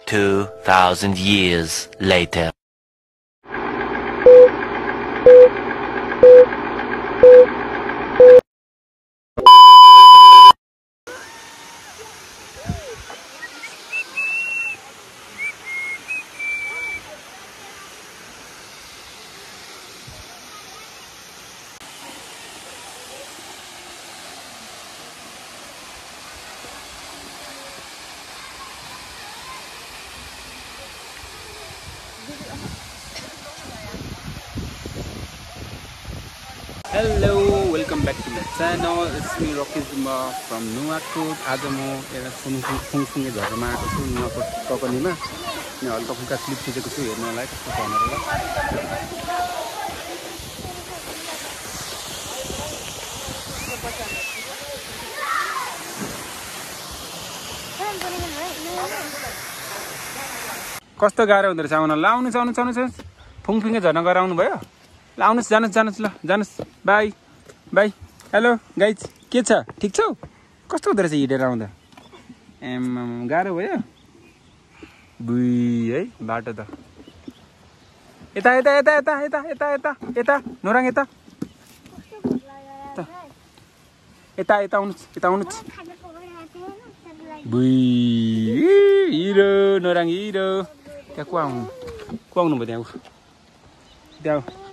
2,000 years later. Hello, welcome back to my channel. It's me Rocky Zuma from Nuwakot. आज म एउटा फुङफुङे झर्नामा आएको छु नुवाकोट ककनीमा। यहाँ हल्का फुल्का क्लिप खिचेको छु हेर्नु होला कस्तो छ भनेर ल। कस्तो गाह्रो हुँदो रहेछ आउन। ल आउनुहोस् फुङफुङे झर्ना गएर आउनु भयो। ल आउनुहोस् जानुहोस् ल जानुहोस् बाई बाई। हेलो गाइज के छ ठिक छौ? कस्तो हुँदो रहेछ हिँडेर आउँदा? गाह्रो भयो बुई है बाटो त। यता यता यता यता यता यता यता यता नोराङ यता यता यता आउनुहोस् बुई हिरो नोराङ हिरो। त्यहाँ को आउनु भयो त्यहाँ त्यहाँ